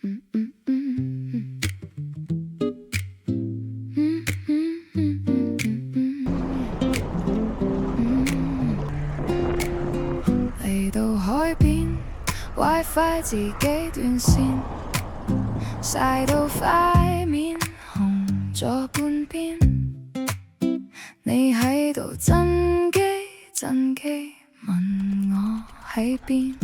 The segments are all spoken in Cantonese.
嚟到海邊 WiFi 自己斷線，曬到塊面紅咗半邊。你喺度震機問我喺邊，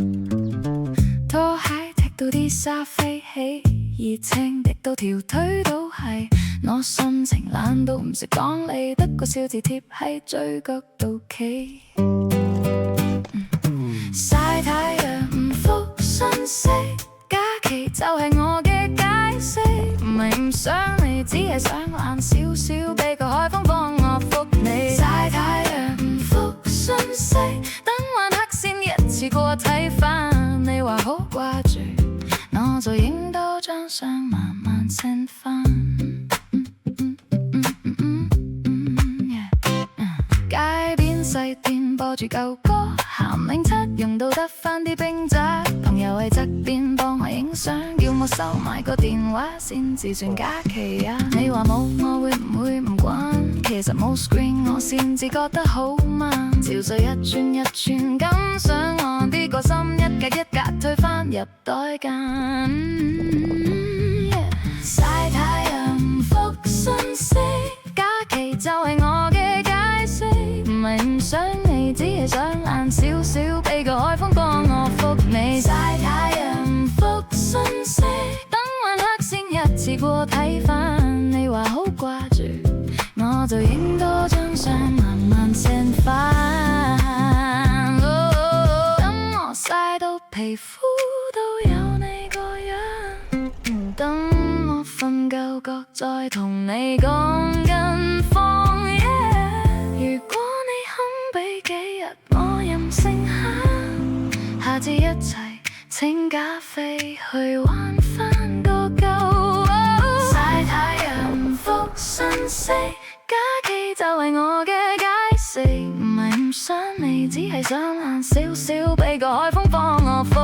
拖鞋踢到啲沙飛起，熱情滴到條腿都係。我心情懶到唔識講理，得個笑字貼喺嘴角度企。曬太陽唔覆信息，假期就係我嘅解釋，唔係唔想你，只係想懶少少，俾個海風幫我覆你。曬太陽唔覆信息，等晚黑先一次過睇返，你話好掛住，我就影多張相慢慢 send 返。街邊細店播住舊歌，鹹檸七用到得返啲冰渣，朋友喺側邊幫我影相，叫我收埋個電話先至算假期啊。你話冇我會唔會唔慣？其實冇 screen 我先至覺得好慢，潮水一轉一轉咁上岸，啲個心一格一格退返入袋間。曬太陽唔覆信息，假期就係我嘅解釋，唔係唔想你，只係想懶少少，俾個海風幫我覆你。曬太陽唔覆信息，等晚黑先一次過睇返，你話好掛住，我就影多張相慢慢 send 返。等我曬到皮膚都有你個樣，等我瞓夠覺再同你講近況。如果你肯俾幾日我任性下，下次一齊請假飛去玩返個夠。曬太陽唔覆信息，假期就係我嘅解釋，唔係唔想你，只係想懶少少，俾個海風幫我覆